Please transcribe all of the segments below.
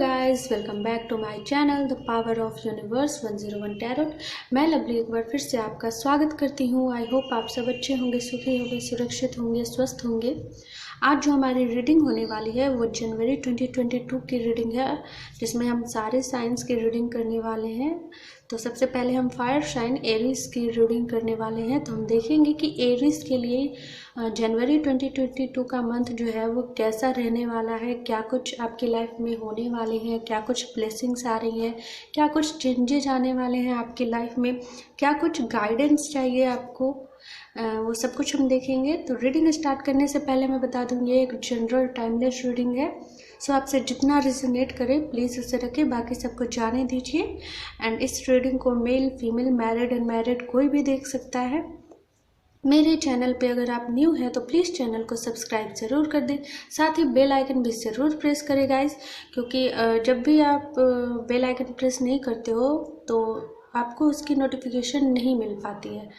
Guys, welcome back to my channel the power of universe 101 tarot. मैं लवली एक बार फिर से आपका स्वागत करती हूँ। आई होप आप सब अच्छे होंगे, सुखी होंगे, सुरक्षित होंगे, स्वस्थ होंगे। आज जो हमारी रीडिंग होने वाली है वो जनवरी 2022 की रीडिंग है, जिसमें हम सारे साइंस की रीडिंग करने वाले हैं। तो सबसे पहले हम फायर साइन एरीज की रीडिंग करने वाले हैं। तो हम देखेंगे कि एरीज के लिए जनवरी 2022 का मंथ जो है वो कैसा रहने वाला है, क्या कुछ आपकी लाइफ में होने वाले हैं, क्या कुछ ब्लेसिंग्स आ रही हैं, क्या कुछ चेंजेज आने वाले हैं आपकी लाइफ में, क्या कुछ गाइडेंस चाहिए आपको, वो सब कुछ हम देखेंगे। तो रीडिंग स्टार्ट करने से पहले मैं बता दूँ ये एक जनरल टाइमलेस रीडिंग है। सो आपसे जितना रिजोनेट करे प्लीज़ उसे रखें, बाकी सबको जाने दीजिए। एंड इस रीडिंग को मेल, फीमेल, मैरिड, अनमैरिड कोई भी देख सकता है। मेरे चैनल पे अगर आप न्यू हैं तो प्लीज़ चैनल को सब्सक्राइब ज़रूर कर दें, साथ ही बेल आइकन भी ज़रूर प्रेस करें गाइस, क्योंकि जब भी आप बेल आइकन प्रेस नहीं करते हो तो आपको उसकी नोटिफिकेशन नहीं मिल पाती है।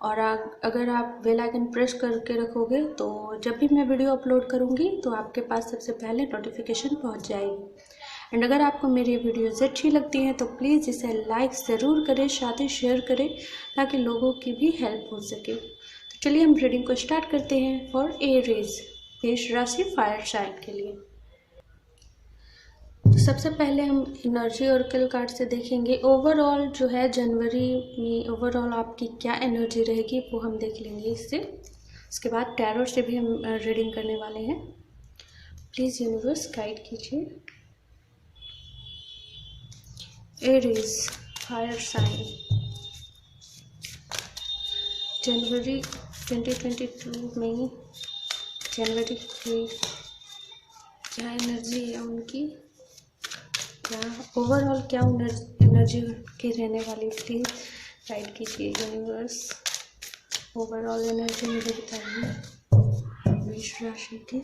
और अगर आप बेल आइकन प्रेस करके रखोगे तो जब भी मैं वीडियो अपलोड करूँगी तो आपके पास सबसे पहले नोटिफिकेशन पहुँच जाएगी। एंड अगर आपको मेरी वीडियोज़ अच्छी लगती हैं तो प्लीज़ इसे लाइक ज़रूर करें, साथ ही शेयर करें ताकि लोगों की भी हेल्प हो सके। तो चलिए हम रीडिंग को स्टार्ट करते हैं फॉर एरीज, मेष राशि, फायर साइन के लिए। तो सबसे पहले हम एनर्जी ऑरेकल कार्ड से देखेंगे ओवरऑल जो है जनवरी में ओवरऑल आपकी क्या एनर्जी रहेगी वो हम देख लेंगे इससे। उसके बाद टैरोट से भी हम रीडिंग करने वाले हैं। प्लीज़ यूनिवर्स गाइड कीजिए। एरीज फायर साइन जनवरी 2022 में जनवरी की क्या एनर्जी है उनकी, क्या ओवरऑल क्या एनर्जी की रहने वाली, प्लीज़ गाइड कीजिए यूनिवर्स। ओवरऑल एनर्जी मुझे बताइए मेष राशि की।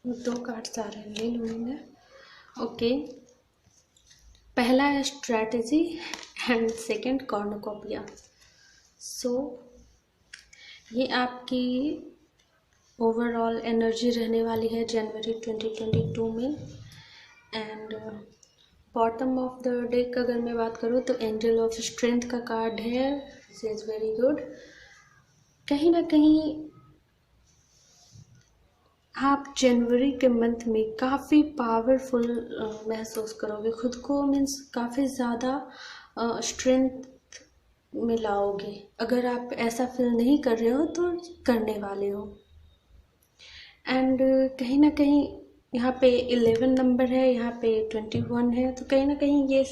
दो कार्ड्स आ रहे हैं, ले लूँगी मैं। ओके, पहला है स्ट्रैटेजी एंड सेकंड कॉर्नुकोपिया। सो ये आपकी ओवरऑल एनर्जी रहने वाली है जनवरी 2022 में। And bottom of the deck अगर मैं बात करूँ तो एंजल ऑफ स्ट्रेंथ का कार्ड है। This is very good. कहीं ना कहीं आप जनवरी के मंथ में काफ़ी पावरफुल महसूस करोगे खुद को, मीन्स काफ़ी ज़्यादा स्ट्रेंथ में लाओगे। अगर आप ऐसा फील नहीं कर रहे हो तो करने वाले हो। एंड कहीं ना कहीं यहाँ पे 11 नंबर है, यहाँ पे 21 है, तो कहीं ना कहीं ये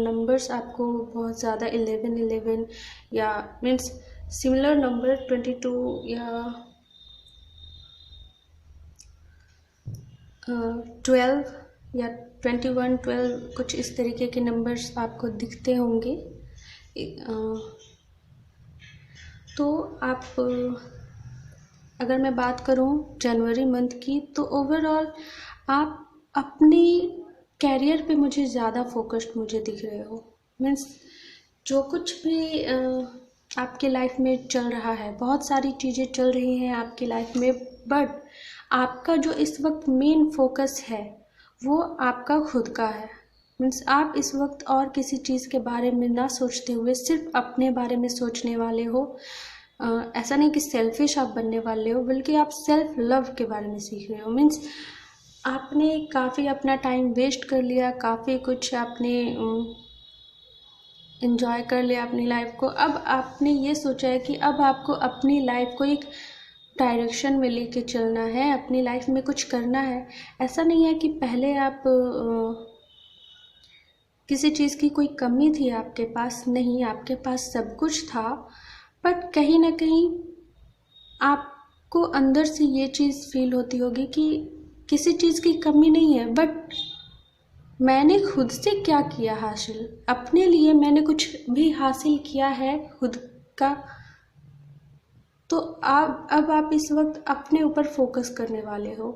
नंबर्स आपको बहुत ज़्यादा 11 या मीन्स सिमिलर नंबर 22 या 12 या 21, 12 कुछ इस तरीके के नंबर्स आपको दिखते होंगे। तो आप अगर मैं बात करूं जनवरी मंथ की तो ओवरऑल आप अपनी कैरियर पे मुझे ज़्यादा फोकस्ड मुझे दिख रहे हो। मीन्स जो कुछ भी आपकी लाइफ में चल रहा है, बहुत सारी चीज़ें चल रही हैं आपकी लाइफ में, बट आपका जो इस वक्त मेन फोकस है वो आपका खुद का है। मीन्स आप इस वक्त और किसी चीज़ के बारे में ना सोचते हुए सिर्फ अपने बारे में सोचने वाले हो। ऐसा नहीं कि सेल्फिश आप बनने वाले हो, बल्कि आप सेल्फ लव के बारे में सीख रहे हो। मीन्स आपने काफ़ी अपना टाइम वेस्ट कर लिया, काफ़ी कुछ आपने एंजॉय कर लिया अपनी लाइफ को। अब आपने ये सोचा है कि अब आपको अपनी लाइफ को एक डायरेक्शन में लेके चलना है, अपनी लाइफ में कुछ करना है। ऐसा नहीं है कि पहले आप किसी चीज़ की कोई कमी थी आपके पास, नहीं, आपके पास सब कुछ था, बट कहीं ना कहीं आपको अंदर से ये चीज़ फील होती होगी कि किसी चीज़ की कमी नहीं है, बट मैंने खुद से क्या किया हासिल, अपने लिए मैंने कुछ भी हासिल किया है खुद का। तो अब आप इस वक्त अपने ऊपर फोकस करने वाले हो।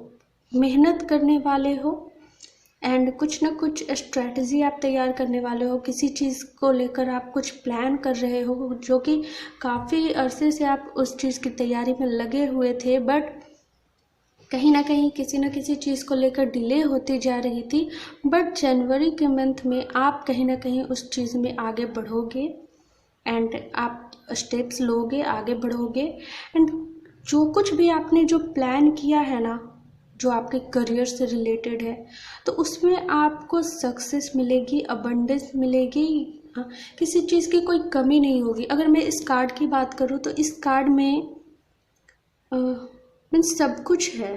मेहनत करने वाले हो एंड कुछ ना कुछ स्ट्रैटेजी आप तैयार करने वाले हो। किसी चीज़ को लेकर आप कुछ प्लान कर रहे हो, जो कि काफ़ी अरसे से आप उस चीज़ की तैयारी में लगे हुए थे, बट कहीं ना कहीं किसी न किसी चीज़ को लेकर डिले होती जा रही थी। बट जनवरी के मंथ में आप कहीं ना कहीं उस चीज़ में आगे बढ़ोगे एंड आप स्टेप्स लोगे, आगे बढ़ोगे। एंड जो कुछ भी आपने जो प्लान किया है ना, जो आपके करियर से रिलेटेड है, तो उसमें आपको सक्सेस मिलेगी, अबंडेंस मिलेगी। किसी चीज़ की कोई कमी नहीं होगी। अगर मैं इस कार्ड की बात करूँ तो इस कार्ड में मीन्स सब कुछ है।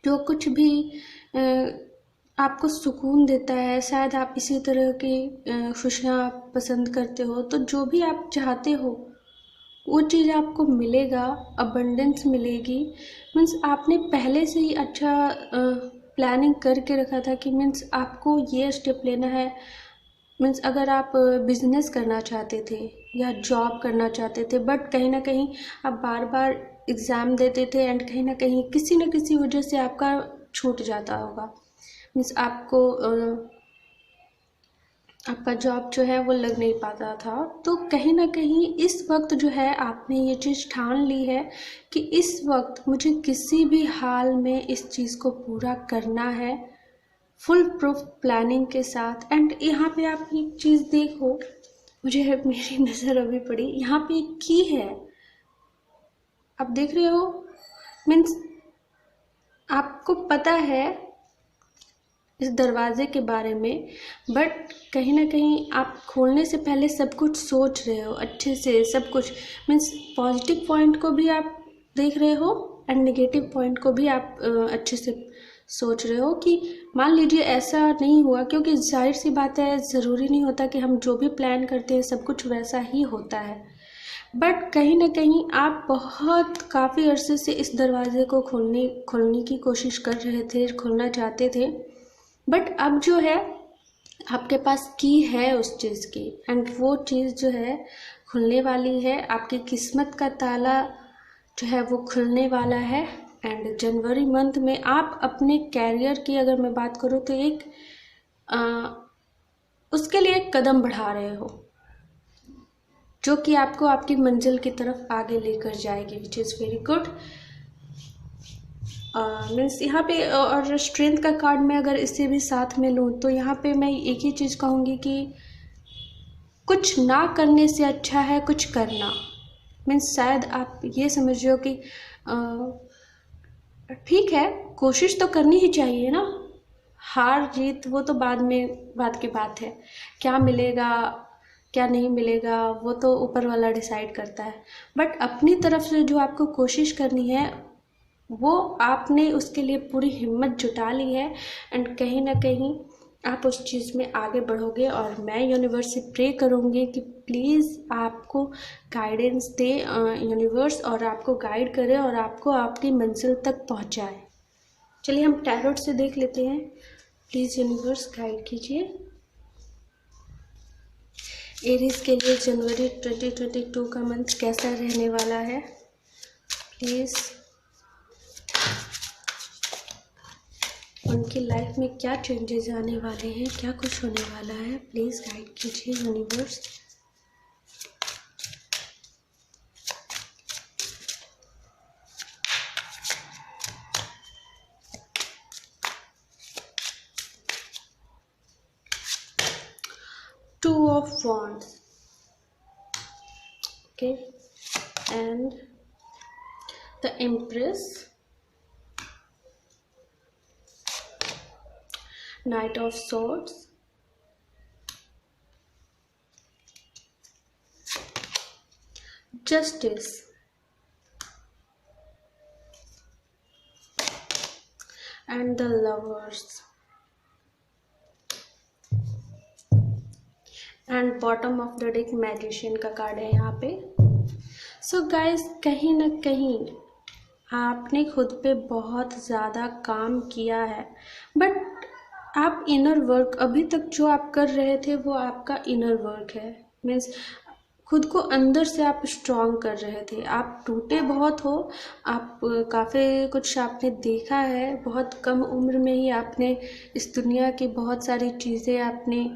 जो कुछ भी आपको सुकून देता है, शायद आप इसी तरह की खुशियाँ पसंद करते हो, तो जो भी आप चाहते हो वो चीज़ आपको मिलेगा, अबंडेंस मिलेगी। मीन्स आपने पहले से ही अच्छा प्लानिंग करके रखा था कि मीन्स आपको ये स्टेप लेना है। मीन्स अगर आप बिजनेस करना चाहते थे या जॉब करना चाहते थे, बट कहीं ना कहीं आप बार बार एग्ज़ाम देते थे एंड कहीं ना कहीं किसी न किसी वजह से आपका छूट जाता होगा। मीन्स आपका जॉब जो है वो लग नहीं पाता था। तो कहीं ना कहीं इस वक्त जो है आपने ये चीज़ ठान ली है कि इस वक्त मुझे किसी भी हाल में इस चीज़ को पूरा करना है, फुल प्रूफ प्लानिंग के साथ। एंड यहाँ पे आप एक चीज़ देखो, मुझे मेरी नज़र अभी पड़ी, यहाँ पे एक की है, आप देख रहे हो। मीन्स आपको पता है इस दरवाजे के बारे में, बट कहीं ना कहीं आप खोलने से पहले सब कुछ सोच रहे हो अच्छे से, सब कुछ। मीन्स पॉजिटिव पॉइंट को भी आप देख रहे हो एंड नेगेटिव पॉइंट को भी आप अच्छे से सोच रहे हो कि मान लीजिए ऐसा नहीं हुआ, क्योंकि जाहिर सी बात है, ज़रूरी नहीं होता कि हम जो भी प्लान करते हैं सब कुछ वैसा ही होता है। बट कहीं ना कहीं आप बहुत काफ़ी अरसे से इस दरवाजे को खोलने की कोशिश कर रहे थे, खोलना चाहते थे। बट अब जो है आपके पास की है उस चीज़ की, एंड वो चीज़ जो है खुलने वाली है। आपकी किस्मत का ताला जो है वो खुलने वाला है। एंड जनवरी मंथ में आप अपने कैरियर की अगर मैं बात करूँ तो उसके लिए एक कदम बढ़ा रहे हो, जो कि आपको आपकी मंजिल की तरफ आगे लेकर जाएगी, which is very good. Means यहाँ पे और स्ट्रेंथ का कार्ड में अगर इसे भी साथ में लूँ तो यहाँ पे मैं एक ही चीज़ कहूँगी कि कुछ ना करने से अच्छा है कुछ करना। मीन्स शायद आप ये समझ रहे हो कि ठीक है, कोशिश तो करनी ही चाहिए ना, हार जीत वो तो बाद की बात है। क्या मिलेगा क्या नहीं मिलेगा वो तो ऊपर वाला डिसाइड करता है। बट अपनी तरफ से जो आपको कोशिश करनी है वो आपने उसके लिए पूरी हिम्मत जुटा ली है। एंड कहीं ना कहीं आप उस चीज़ में आगे बढ़ोगे। और मैं यूनिवर्स से प्रे करूँगी कि प्लीज़ आपको गाइडेंस दे यूनिवर्स, और आपको गाइड करे और आपको आपकी मंजिल तक पहुँचाए। चलिए हम टैरोट से देख लेते हैं। प्लीज़ यूनिवर्स गाइड कीजिए एरीज के लिए जनवरी 2022 का मंथ कैसा रहने वाला है। प्लीज़ उनकी लाइफ में क्या चेंजेस आने वाले हैं, क्या कुछ होने वाला है, प्लीज़ गाइड कीजिए universe. Two of wands, okay, and the empress, Knight of Swords, Justice, and the Lovers, and bottom of the deck Magician का कार्ड है यहाँ पे। सो गाइस, कहीं ना कहीं आपने खुद पे बहुत ज़्यादा काम किया है, बट आप इनर वर्क अभी तक जो आप कर रहे थे वो आपका इनर वर्क है। मीन्स खुद को अंदर से आप स्ट्रॉन्ग कर रहे थे। आप टूटे बहुत हो, आप काफ़ी कुछ आपने देखा है, बहुत कम उम्र में ही आपने इस दुनिया की बहुत सारी चीज़ें आपने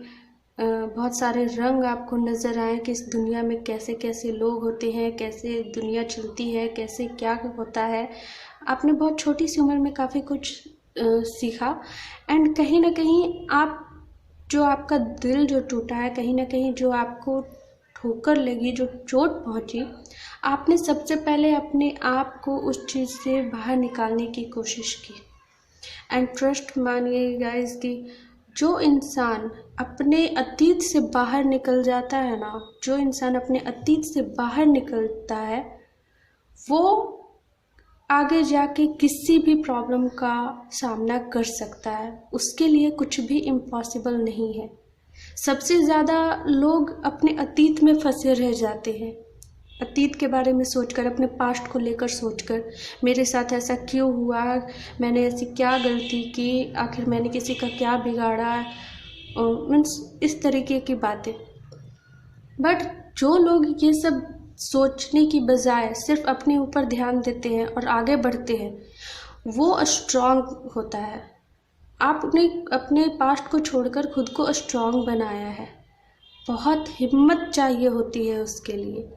बहुत सारे रंग आपको नज़र आए कि इस दुनिया में कैसे कैसे लोग होते हैं, कैसे दुनिया चलती है, कैसे क्या होता है। आपने बहुत छोटी सी उम्र में काफ़ी कुछ सीखा। एंड कहीं ना कहीं आप जो आपका दिल जो टूटा है, कहीं ना कहीं जो आपको ठोकर लगी, जो चोट पहुंची, आपने सबसे पहले अपने आप को उस चीज़ से बाहर निकालने की कोशिश की। एंड ट्रस्ट मानिए गाइस कि जो इंसान अपने अतीत से बाहर निकल जाता है ना, जो इंसान अपने अतीत से बाहर निकलता है, वो आगे जाके किसी भी प्रॉब्लम का सामना कर सकता है। उसके लिए कुछ भी इम्पॉसिबल नहीं है। सबसे ज़्यादा लोग अपने अतीत में फंसे रह जाते हैं, अतीत के बारे में सोचकर, अपने पास्ट को लेकर सोचकर, मेरे साथ ऐसा क्यों हुआ, मैंने ऐसी क्या गलती की, आखिर मैंने किसी का क्या बिगाड़ा, मीन्स इस तरीके की बातें। बट जो लोग ये सब सोचने की बजाय सिर्फ अपने ऊपर ध्यान देते हैं और आगे बढ़ते हैं, वो स्ट्रांग होता है। आपने अपने पास्ट को छोड़कर खुद को स्ट्रांग बनाया है। बहुत हिम्मत चाहिए होती है उसके लिए,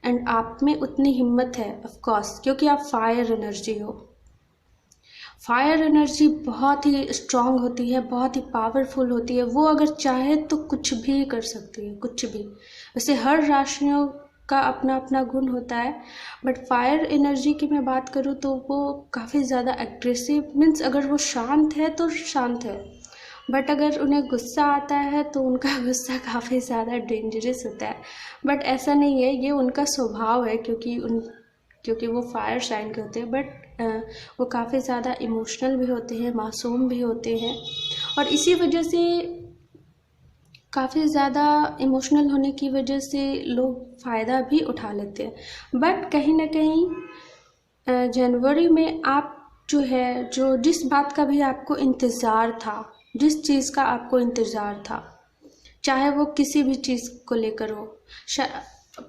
एंड आप में उतनी हिम्मत है ऑफ कोर्स, क्योंकि आप फायर एनर्जी हो। फायर एनर्जी बहुत ही स्ट्रांग होती है, बहुत ही पावरफुल होती है। वो अगर चाहे तो कुछ भी कर सकती है, कुछ भी। वैसे हर राशियों का अपना अपना गुण होता है, बट फायर एनर्जी की मैं बात करूँ तो वो काफ़ी ज़्यादा एग्रेसिव, मीन्स अगर वो शांत है तो शांत है, बट अगर उन्हें गुस्सा आता है तो उनका गुस्सा काफ़ी ज़्यादा डेंजरस होता है। बट ऐसा नहीं है, ये उनका स्वभाव है, क्योंकि वो फायर साइन के होते हैं। बट वो काफ़ी ज़्यादा इमोशनल भी होते हैं, मासूम भी होते हैं, और इसी वजह से काफ़ी ज़्यादा इमोशनल होने की वजह से लोग फ़ायदा भी उठा लेते हैं। बट कहीं ना कहीं जनवरी में आप जो है, जो जिस बात का भी आपको इंतज़ार था, जिस चीज़ का आपको इंतज़ार था, चाहे वो किसी भी चीज़ को लेकर हो,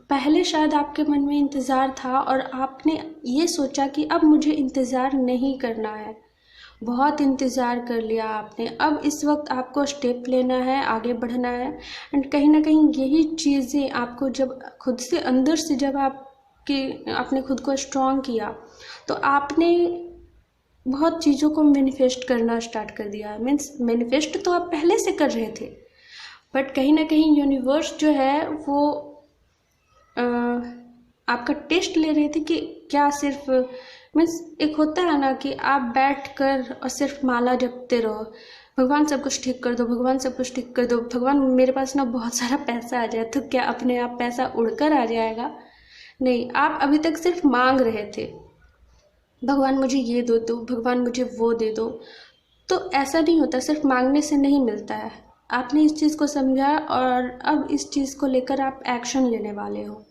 पहले शायद आपके मन में इंतज़ार था और आपने ये सोचा कि अब मुझे इंतज़ार नहीं करना है, बहुत इंतज़ार कर लिया आपने, अब इस वक्त आपको स्टेप लेना है, आगे बढ़ना है। एंड कहीं ना कहीं यही चीज़ें आपको जब खुद से अंदर से जब आपने खुद को स्ट्रॉन्ग किया, तो आपने बहुत चीज़ों को मैनिफेस्ट करना स्टार्ट कर दिया। मीन्स मैनिफेस्ट तो आप पहले से कर रहे थे, बट कहीं ना कहीं यूनिवर्स जो है वो आपका टेस्ट ले रही थी कि क्या सिर्फ, मीन्स एक होता है ना कि आप बैठ कर और सिर्फ माला जपते रहो, भगवान सब कुछ ठीक कर दो, भगवान सब कुछ ठीक कर दो, भगवान मेरे पास ना बहुत सारा पैसा आ जाए, तो क्या अपने आप पैसा उड़कर आ जाएगा? नहीं, आप अभी तक सिर्फ मांग रहे थे, भगवान मुझे ये दो दो, भगवान मुझे वो दे दो। तो ऐसा नहीं होता, सिर्फ मांगने से नहीं मिलता है। आपने इस चीज़ को समझा और अब इस चीज़ को लेकर आप एक्शन लेने वाले हो,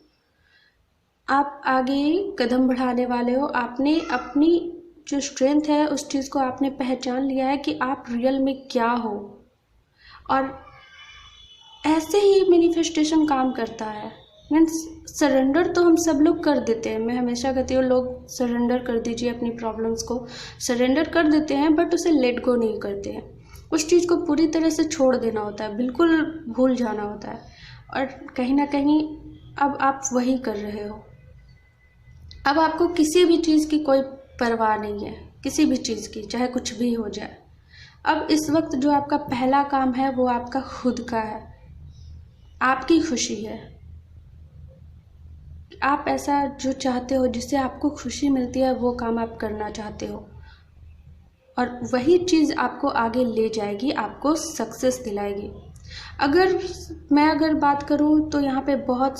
आप आगे कदम बढ़ाने वाले हो। आपने अपनी जो स्ट्रेंथ है उस चीज़ को आपने पहचान लिया है कि आप रियल में क्या हो, और ऐसे ही मैनिफेस्टेशन काम करता है। मीन्स सरेंडर तो हम सब लोग कर देते हैं, मैं हमेशा कहती हूँ लोग सरेंडर कर दीजिए अपनी प्रॉब्लम्स को, सरेंडर कर देते हैं, बट उसे लेट गो नहीं करते हैं। उस चीज़ को पूरी तरह से छोड़ देना होता है, बिल्कुल भूल जाना होता है, और कहीं ना कहीं अब आप वही कर रहे हो। अब आपको किसी भी चीज़ की कोई परवाह नहीं है, किसी भी चीज़ की, चाहे कुछ भी हो जाए। अब इस वक्त जो आपका पहला काम है वो आपका खुद का है, आपकी खुशी है। आप ऐसा जो चाहते हो, जिससे आपको खुशी मिलती है, वो काम आप करना चाहते हो, और वही चीज़ आपको आगे ले जाएगी, आपको सक्सेस दिलाएगी। अगर बात करूँ तो यहाँ पे बहुत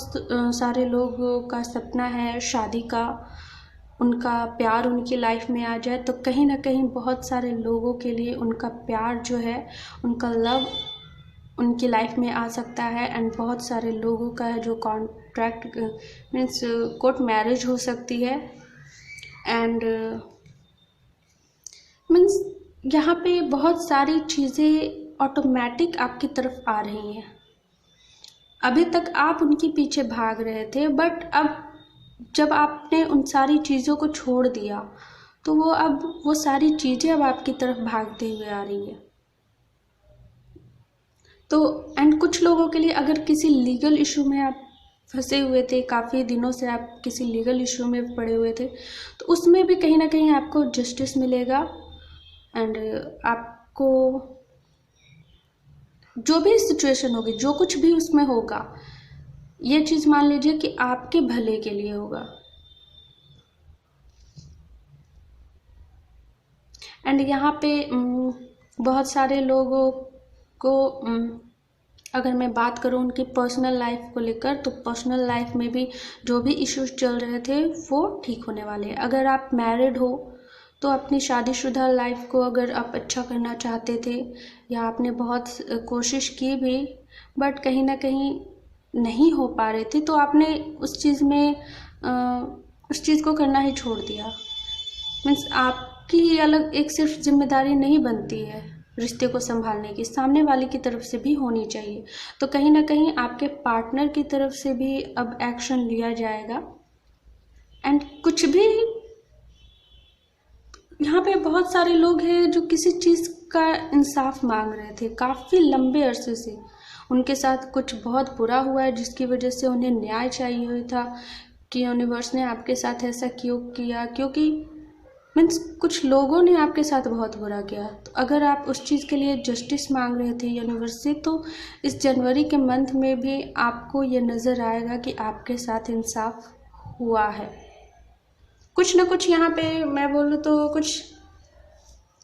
सारे लोगों का सपना है शादी का, उनका प्यार उनकी लाइफ में आ जाए, तो कहीं ना कहीं बहुत सारे लोगों के लिए उनका प्यार जो है, उनका लव उनकी लाइफ में आ सकता है। एंड बहुत सारे लोगों का है जो कॉन्ट्रैक्ट मीन्स कोर्ट मैरिज हो सकती है। एंड मीन्स यहाँ पे बहुत सारी चीज़ें ऑटोमेटिक आपकी तरफ आ रही हैं। अभी तक आप उनके पीछे भाग रहे थे, बट अब जब आपने उन सारी चीज़ों को छोड़ दिया तो वो सारी चीज़ें अब आपकी तरफ भागते हुए आ रही है। तो एंड कुछ लोगों के लिए, अगर किसी लीगल इशू में आप फंसे हुए थे, काफ़ी दिनों से आप किसी लीगल इशू में पड़े हुए थे, तो उसमें भी कहीं ना कहीं आपको जस्टिस मिलेगा। एंड आपको जो भी सिचुएशन होगी, जो कुछ भी उसमें होगा, ये चीज़ मान लीजिए कि आपके भले के लिए होगा। एंड यहाँ पे बहुत सारे लोगों को अगर मैं बात करूँ उनकी पर्सनल लाइफ को लेकर, तो पर्सनल लाइफ में भी जो भी इश्यूज चल रहे थे वो ठीक होने वाले हैं। अगर आप मैरिड हो तो अपनी शादीशुदा लाइफ को अगर आप अच्छा करना चाहते थे, या आपने बहुत कोशिश की भी बट कहीं ना कहीं नहीं हो पा रहे थे, तो आपने उस चीज़ में उस चीज़ को करना ही छोड़ दिया। मीन्स आपकी अलग एक सिर्फ जिम्मेदारी नहीं बनती है रिश्ते को संभालने की, सामने वाले की तरफ से भी होनी चाहिए। तो कहीं ना कहीं आपके पार्टनर की तरफ से भी अब एक्शन लिया जाएगा। एंड कुछ भी, यहाँ पे बहुत सारे लोग हैं जो किसी चीज़ का इंसाफ मांग रहे थे काफ़ी लंबे अरसे से। उनके साथ कुछ बहुत बुरा हुआ है जिसकी वजह से उन्हें न्याय चाहिए हुआ था कि यूनिवर्स ने आपके साथ ऐसा क्यों किया, क्योंकि मीन्स कुछ लोगों ने आपके साथ बहुत बुरा किया। तो अगर आप उस चीज़ के लिए जस्टिस मांग रहे थे यूनिवर्स से, तो इस जनवरी के मंथ में भी आपको ये नज़र आएगा कि आपके साथ इंसाफ हुआ है। कुछ ना कुछ यहाँ पे मैं बोलूँ तो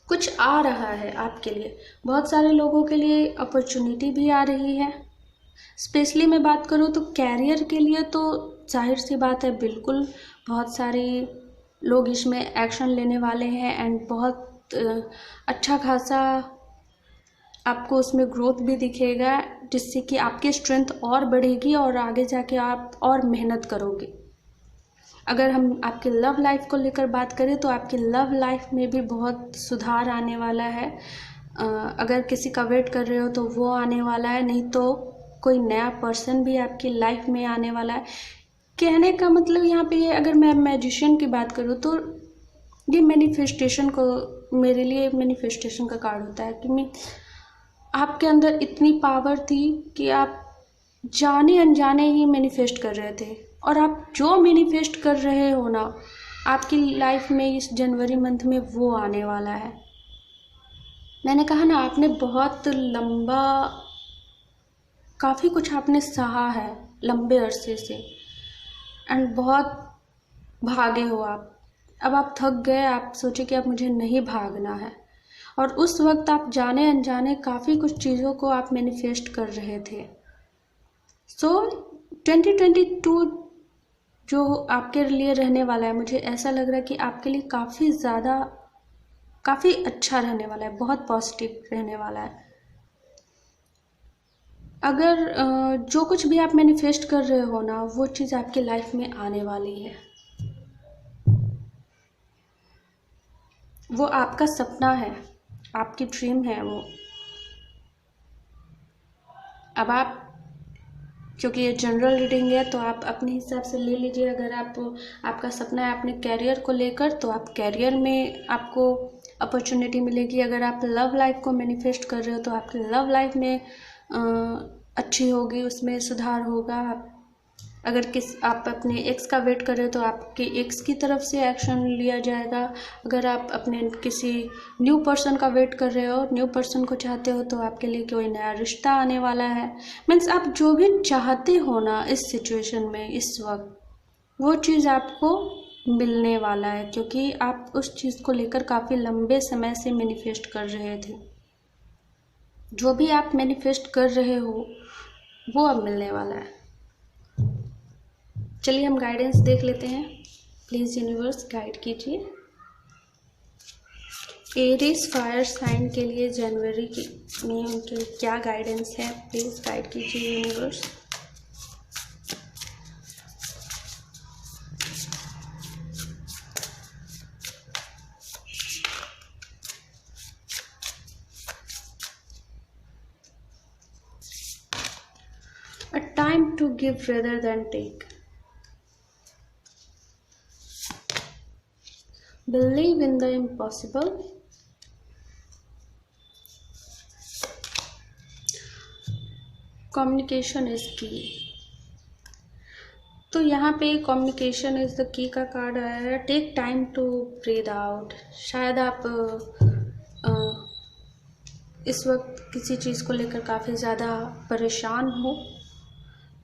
कुछ आ रहा है आपके लिए। बहुत सारे लोगों के लिए अपॉर्चुनिटी भी आ रही है। स्पेशली मैं बात करूँ तो कैरियर के लिए, तो जाहिर सी बात है, बिल्कुल बहुत सारे लोग इसमें एक्शन लेने वाले हैं। एंड बहुत अच्छा खासा आपको उसमें ग्रोथ भी दिखेगा, जिससे कि आपकी स्ट्रेंथ और बढ़ेगी और आगे जाके आप और मेहनत करोगे। अगर हम आपके लव लाइफ को लेकर बात करें तो आपकी लव लाइफ में भी बहुत सुधार आने वाला है। अगर किसी का वेट कर रहे हो तो वो आने वाला है, नहीं तो कोई नया पर्सन भी आपकी लाइफ में आने वाला है। कहने का मतलब यहाँ पे ये, अगर मैं मैजिशियन की बात करूँ तो ये मैनिफेस्टेशन को, मेरे लिए मैनिफेस्टेशन का कार्ड होता है कि मैं आपके अंदर इतनी पावर थी कि आप जाने अनजाने ही मैनिफेस्ट कर रहे थे, और आप जो मैनिफेस्ट कर रहे हो ना, आपकी लाइफ में इस जनवरी मंथ में वो आने वाला है। मैंने कहा ना, आपने बहुत लंबा, काफ़ी कुछ आपने सहा है लंबे अरसे से, एंड बहुत भागे हो आप। अब आप थक गए, आप सोचे कि अब मुझे नहीं भागना है, और उस वक्त आप जाने अनजाने काफ़ी कुछ चीज़ों को आप मैनिफेस्ट कर रहे थे। सो 2022 जो आपके लिए रहने वाला है, मुझे ऐसा लग रहा है कि आपके लिए काफ़ी अच्छा रहने वाला है, बहुत पॉजिटिव रहने वाला है। अगर जो कुछ भी आप मैनिफेस्ट कर रहे हो ना, वो चीज़ आपकी लाइफ में आने वाली है। वो आपका सपना है, आपकी ड्रीम है वो। अब आप, क्योंकि ये जनरल रीडिंग है, तो आप अपने हिसाब से ले लीजिए। अगर आपका सपना है अपने कैरियर को लेकर, तो आप कैरियर में आपको अपॉर्चुनिटी मिलेगी। अगर आप लव लाइफ को मैनिफेस्ट कर रहे हो तो आपकी लव लाइफ में अच्छी होगी, उसमें सुधार होगा। अगर आप अपने एक्स का वेट कर रहे हो तो आपके एक्स की तरफ से एक्शन लिया जाएगा। अगर आप अपने किसी न्यू पर्सन का वेट कर रहे हो, न्यू पर्सन को चाहते हो, तो आपके लिए कोई नया रिश्ता आने वाला है। मीन्स आप जो भी चाहते हो ना इस सिचुएशन में, इस वक्त, वो चीज़ आपको मिलने वाला है, क्योंकि आप उस चीज़ को लेकर काफ़ी लंबे समय से मैनिफेस्ट कर रहे थे। जो भी आप मैनिफेस्ट कर रहे हो वो अब मिलने वाला है। चलिए हम गाइडेंस देख लेते हैं। प्लीज़ यूनिवर्स गाइड कीजिए। एरीज फायर साइन के लिए जनवरी में उनके क्या गाइडेंस है, प्लीज़ गाइड कीजिए universe. time to give rather than take. Believe in the impossible. Communication is key. तो यहाँ पे कम्युनिकेशन इज द की का कार्ड आया है. Take time to breathe out. शायद आप इस वक्त किसी चीज़ को लेकर काफ़ी ज़्यादा परेशान हो,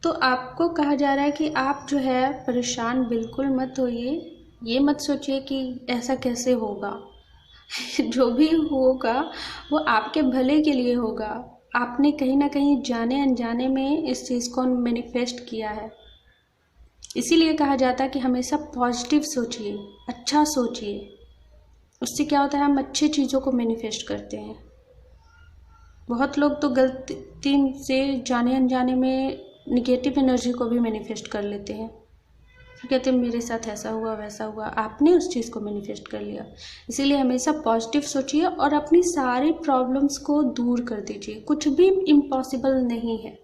तो आपको कहा जा रहा है कि आप जो है परेशान बिल्कुल मत होइए. ये मत सोचिए कि ऐसा कैसे होगा. जो भी होगा वो आपके भले के लिए होगा. आपने कहीं ना कहीं जाने अनजाने में इस चीज़ को मैनिफेस्ट किया है. इसीलिए कहा जाता है कि हमेशा पॉजिटिव सोचिए, अच्छा सोचिए. उससे क्या होता है, हम अच्छी चीज़ों को मैनिफेस्ट करते हैं. बहुत लोग तो गलती से जाने अनजाने में निगेटिव एनर्जी को भी मैनिफेस्ट कर लेते हैं. फिर कहते हैं मेरे साथ ऐसा हुआ वैसा हुआ. आपने उस चीज़ को मैनिफेस्ट कर लिया. इसीलिए हमेशा पॉजिटिव सोचिए और अपनी सारी प्रॉब्लम्स को दूर कर दीजिए. कुछ भी इम्पॉसिबल नहीं है.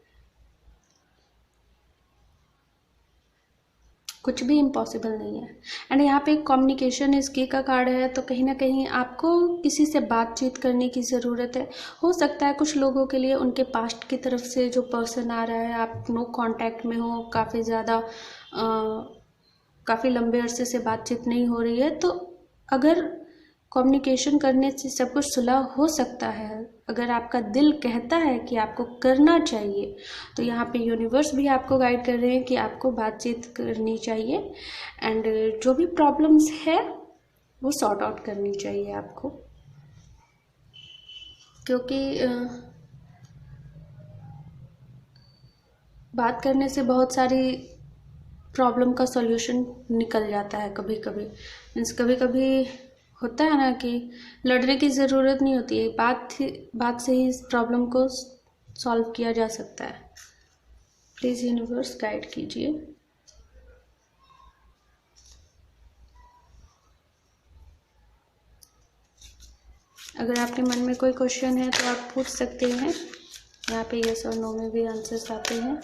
कुछ भी इम्पॉसिबल नहीं है. एंड यहाँ पे कम्युनिकेशन इस की का कार्ड है. तो कहीं ना कहीं आपको किसी से बातचीत करने की ज़रूरत है. हो सकता है कुछ लोगों के लिए उनके पास्ट की तरफ से जो पर्सन आ रहा है, आप नो कांटेक्ट में हो, काफ़ी ज़्यादा काफ़ी लंबे अरसे से बातचीत नहीं हो रही है. तो अगर कम्युनिकेशन करने से सब कुछ सुलह हो सकता है, अगर आपका दिल कहता है कि आपको करना चाहिए, तो यहाँ पे यूनिवर्स भी आपको गाइड कर रहे हैं कि आपको बातचीत करनी चाहिए. एंड जो भी प्रॉब्लम्स है वो सॉर्ट आउट करनी चाहिए आपको, क्योंकि बात करने से बहुत सारी प्रॉब्लम का सॉल्यूशन निकल जाता है. कभी कभी मीन्स कभी कभी होता है ना कि लड़ने की ज़रूरत नहीं होती है. बात से ही इस प्रॉब्लम को सॉल्व किया जा सकता है. प्लीज़ यूनिवर्स गाइड कीजिए. अगर आपके मन में कोई क्वेश्चन है तो आप पूछ सकते हैं. यहाँ पे यस और नो में भी आंसर्स आते हैं.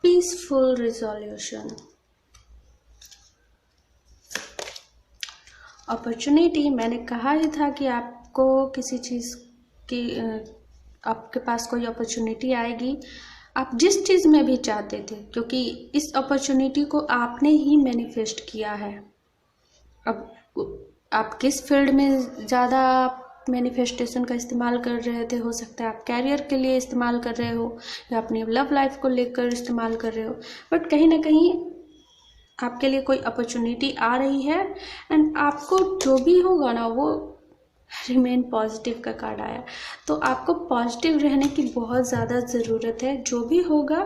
Peaceful resolution. अपॉर्चुनिटी. मैंने कहा ही था कि आपको किसी चीज़ की आपके पास कोई अपॉर्चुनिटी आएगी, आप जिस चीज़ में भी चाहते थे, क्योंकि इस अपॉर्चुनिटी को आपने ही मैनिफेस्ट किया है. अब आप किस फील्ड में ज़्यादा मैनिफेस्टेशन का इस्तेमाल कर रहे थे, हो सकता है आप कैरियर के लिए इस्तेमाल कर रहे हो या अपनी लव लाइफ को लेकर इस्तेमाल कर रहे हो. बट कहीं ना कहीं आपके लिए कोई अपॉर्चुनिटी आ रही है. एंड आपको जो भी होगा ना, वो रिमेन पॉजिटिव का कार्ड आया. तो आपको पॉजिटिव रहने की बहुत ज़्यादा ज़रूरत है. जो भी होगा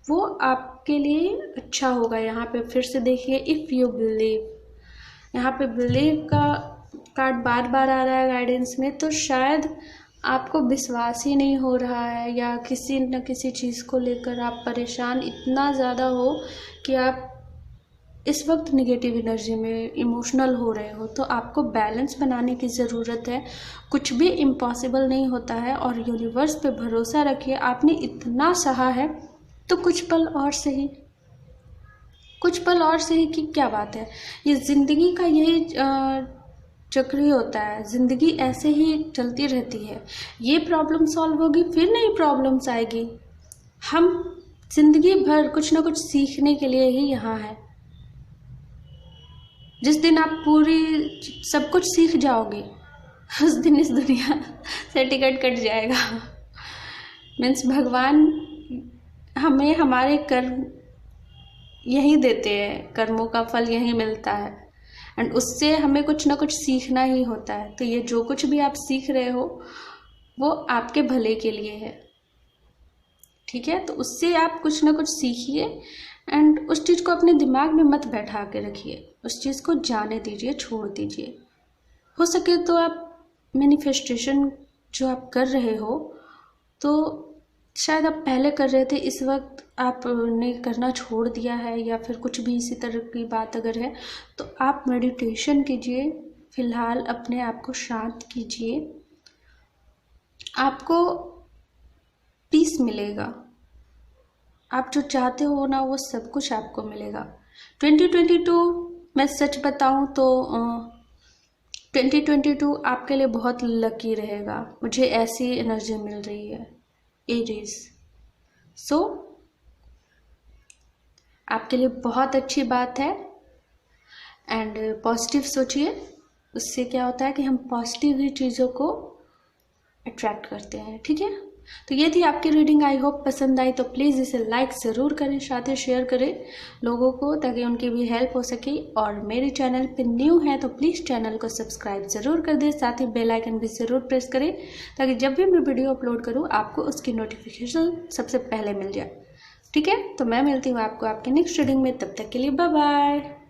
वो आपके लिए अच्छा होगा. यहाँ पे फिर से देखिए, इफ़ यू बिलीव. यहाँ पे बिलीव का कार्ड बार बार आ रहा है गाइडेंस में. तो शायद आपको विश्वास ही नहीं हो रहा है, या किसी न किसी चीज़ को लेकर आप परेशान इतना ज़्यादा हो कि आप इस वक्त निगेटिव एनर्जी में इमोशनल हो रहे हो. तो आपको बैलेंस बनाने की ज़रूरत है. कुछ भी इम्पॉसिबल नहीं होता है. और यूनिवर्स पे भरोसा रखिए. आपने इतना सहा है तो कुछ पल और सही, कुछ पल और सही की क्या बात है. ये ज़िंदगी का यही चक्र ही होता है. ज़िंदगी ऐसे ही चलती रहती है. ये प्रॉब्लम सॉल्व होगी, फिर नई प्रॉब्लम्स आएगी. हम जिंदगी भर कुछ ना कुछ सीखने के लिए ही यहाँ है. जिस दिन आप पूरी सब कुछ सीख जाओगे, उस दिन इस दुनिया से टिकट कट जाएगा. मीन्स भगवान हमें हमारे कर्म यही देते हैं, कर्मों का फल यही मिलता है. एंड उससे हमें कुछ ना कुछ सीखना ही होता है. तो ये जो कुछ भी आप सीख रहे हो वो आपके भले के लिए है. ठीक है, तो उससे आप कुछ ना कुछ सीखिए. एंड उस चीज़ को अपने दिमाग में मत बैठा के रखिए. उस चीज़ को जाने दीजिए, छोड़ दीजिए. हो सके तो आप मैनिफेस्टेशन जो आप कर रहे हो, तो शायद आप पहले कर रहे थे, इस वक्त आपने करना छोड़ दिया है, या फिर कुछ भी इसी तरह की बात अगर है तो आप मेडिटेशन कीजिए। फिलहाल अपने आप को शांत कीजिए, आपको पीस मिलेगा। आप जो चाहते हो ना वो सब कुछ आपको मिलेगा। 2022 मैं सच बताऊं तो 2022 आपके लिए बहुत लकी रहेगा, मुझे ऐसी एनर्जी मिल रही है एरीज। सो आपके लिए बहुत अच्छी बात है। एंड पॉजिटिव सोचिए, उससे क्या होता है कि हम पॉजिटिव ही चीज़ों को अट्रैक्ट करते हैं। ठीक है, तो ये थी आपकी रीडिंग। आई होप पसंद आई तो प्लीज़ इसे लाइक ज़रूर करें, साथ ही शेयर करें लोगों को, ताकि उनकी भी हेल्प हो सके। और मेरे चैनल पे न्यू है तो प्लीज़ चैनल को सब्सक्राइब ज़रूर कर दें, साथ ही बेल आइकन भी ज़रूर प्रेस करें, ताकि जब भी मैं वीडियो अपलोड करूँ आपको उसकी नोटिफिकेशन सबसे पहले मिल जाए। ठीक है, तो मैं मिलती हूँ आपको आपके नेक्स्ट रीडिंग में, तब तक के लिए बाय बाय।